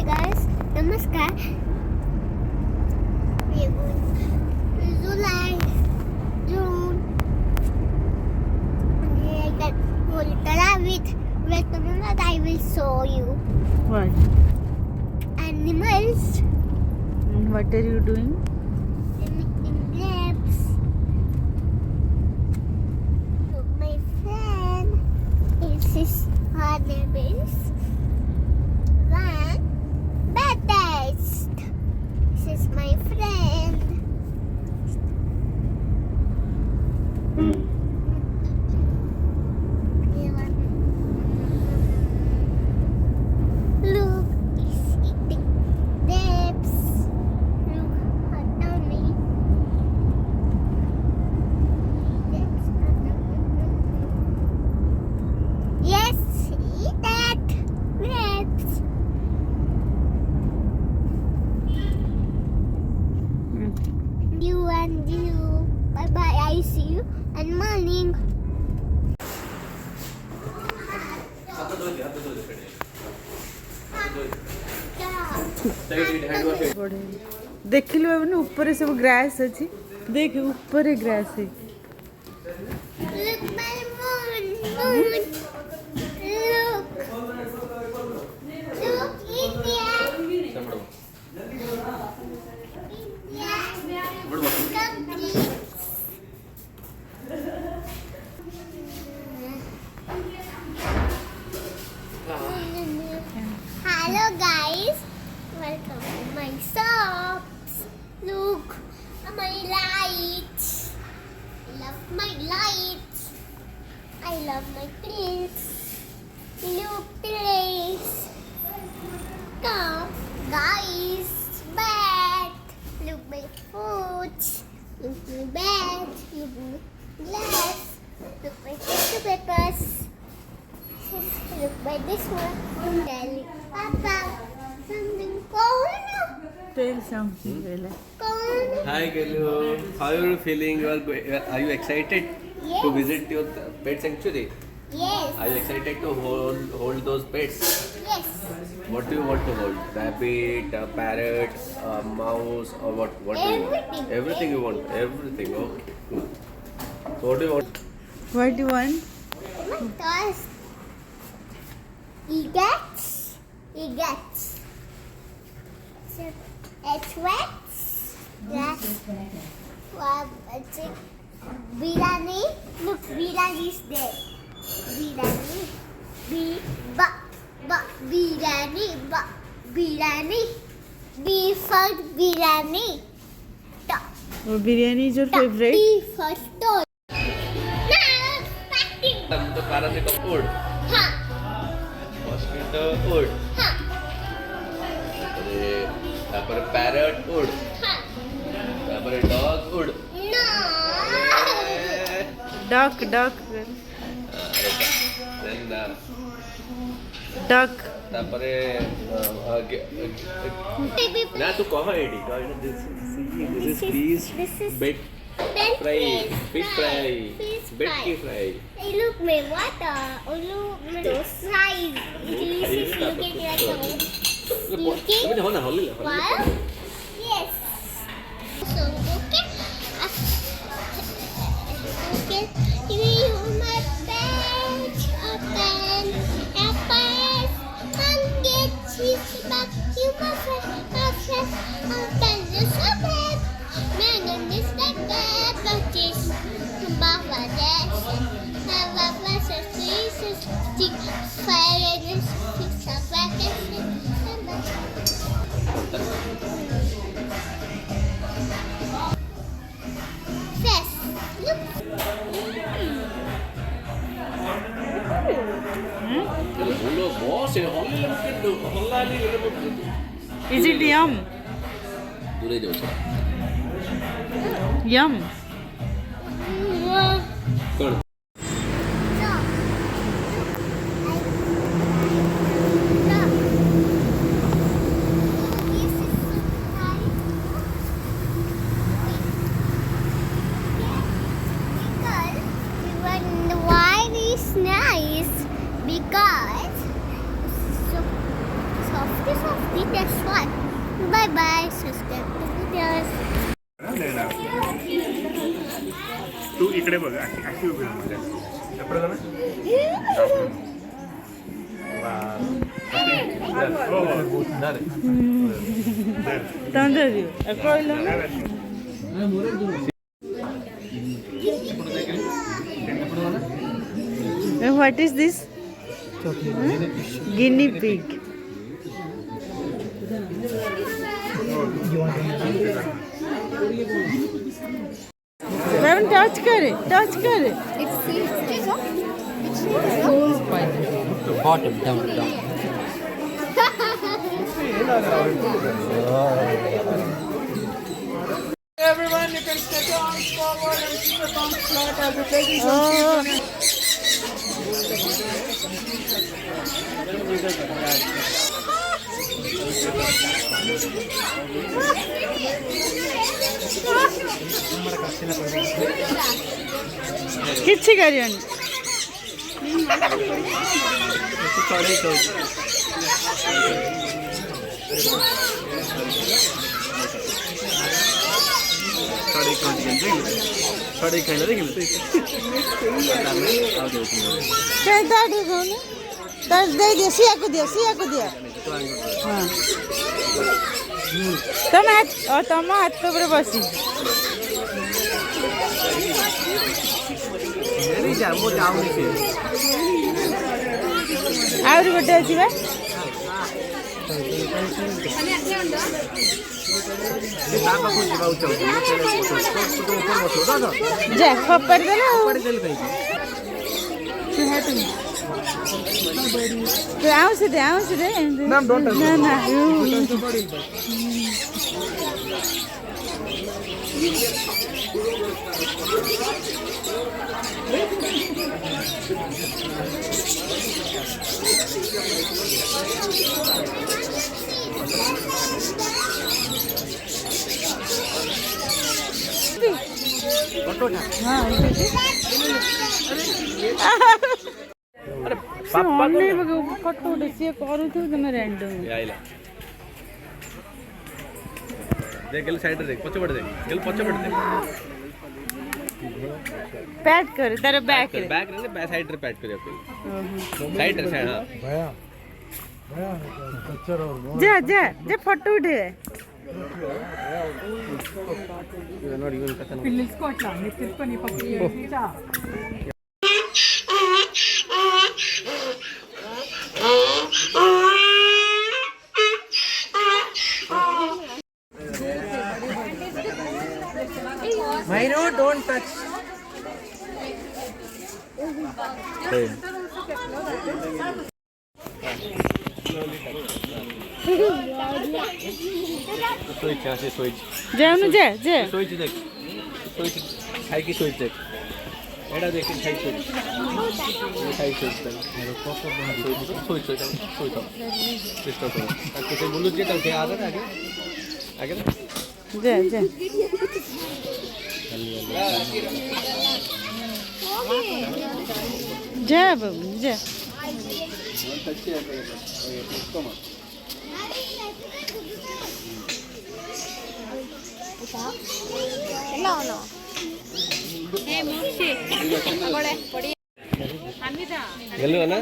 guys, namaskar. We are going to July, June. And I got whole with. Wait a minute, I will show you. What? Animals. And what are you doing? Emitting grapes. Look, my friend. This is her name is Van Baptist. This is my friend. Look, he's eating grapes. Look, her tummy. Grapes. Yes, eat that. Grapes. You and you. Bye bye. I see you in morning. देखिलु बाबू ऊपर सब grass अच्छी देख ऊपर grass है Look my moon. Moon. Look. Look India. India. Countries. Hello guys, welcome to my shops. Look, my lights. I love my lights. I love my prints. Look, place. Come, guys, bed. Look my food. Look my bed. Look my glass. Look my tissue papers. Look by this one. Telling Papa something cool. tell something Bella. Cool. Hi Gelu, how are you feeling? Are you excited Yes. to visit your pet sanctuary? Yes. Are you excited to hold those pets? Yes. What do you want to hold? Rabbit, parrot, mouse, or what? What do you want? Everything. Everything you want. Everything. Okay. Cool. So what do you want? What do you want? My toys. Eagles. Eagles. X-Rex. Yes. Biryani. Look, biryani is there. Biryani. Biryani. Biryani. Beef for biryani. Oh, biryani is your favorite? Beef for toy. Now, starting. The parasite wood. Ha. Mosquito wood. Ha. তারপরে parrot wood Ha. তারপরে dog wood No. Duck. Then Duck. তারপরে Baby, না তো কমা এডি this is fish this is bed fry fish fry Fish bed fry. কি fry Hey, look, my water. Oh, look, my size. This is looking like a looking. তুমি হল না হল Wow. Yes. So, okay. Okay. You my bed. Open. Apple. And get cheese back. You my friend. Open this open. Man, and this like that. But this. Bangladesh. Have a pleasure. Jesus. Stick fire and fix a vacation. Fresh. Look. হলো বস হল কিন্তু হল্লালি Is it yum? দূরে যাও Yum. কর Why is nice? Because it's so soft. the next one. Bye bye. Subscribe to videos. तू इकडे बघ अशी उभी राहा माझ्या एपढं जा ना What is this? Guinea pig. Raven, touch करे. It's seeds, Bottom down. Everyone, you can step your arms forward and keep the thumbs flat as you're taking some किच्छी करियन साढ़े खाइला देखिल क्या दाढ़ी कोने दाढ़ दे दिया सिया को दिया हाँ तम हाथ पे पूरे बसी आउरी गोटे अच्छी बा जा खपर देला तो आउं से दे ना अरे पापा नहीं बगे फोटो उठे से करू थे तमे रैंडम आइला देख गल साइड देख पछ पड़ देख गल पछ पड़ देख पैट कर तेरे बैक रे बैक रे बैक साइड रे पैट करियो साइड रे साइड हां जा फोटो उठे పిల్లలు అట్లా మీరు తిప్పుకొని పక్కకి Myro, don't touch. स्विच जाऊनु जा स्विच देख स्विच खाई की स्विच देख एडा देख खाई स्विच स्विच तो किसी बोलू जे तक आ रहा है आगे जा बाबू जा గెలువనా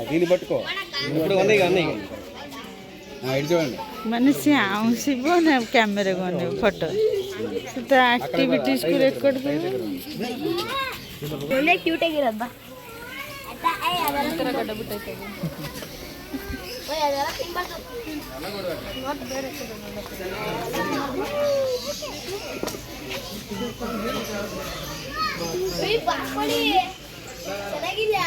దీన్ని పట్టుకో ఇప్పుడు అన్నీ ఇటు చూడండి మనిషి ఆవుసిబో నా కెమెరా కొనే ఫోటో ಸುತ್ತ ಆಕ್ಟಿವಿಟೀಸ್ ಕು ರೆಕಾರ್ಡ್ ಒಳ್ಳೆ ಕ್ಯೂಟ್ ಆಗಿರಬ್ಬ ಅತ್ತ ಐ ಅದರ ತರ ಗಡ್ಡ ಬಿಟ್ಟೈತೆ ಓಯ್ ಅದರ ತುಂಬಾ ನಾಟ್ ಬೇರೆ ಏಯ್ ಬಾಪಡಿ ಚೆನ್ನಾಗಿಲ್ಲ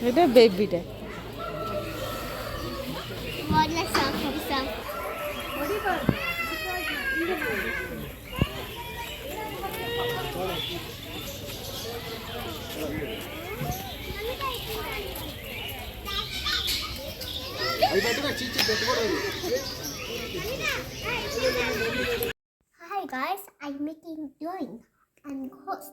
এটা বেবিটা Wala sa kapsa. Hi guys, I'm making drawing. I'm ghost.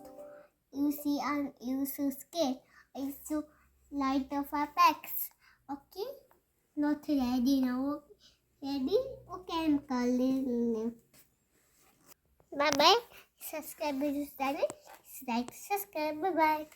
You see, you so scared. I so light the packs. Okay, not ready now. Ready? Okay, I'm calling. Bye bye. Subscribe to this channel. Like, subscribe. Bye bye.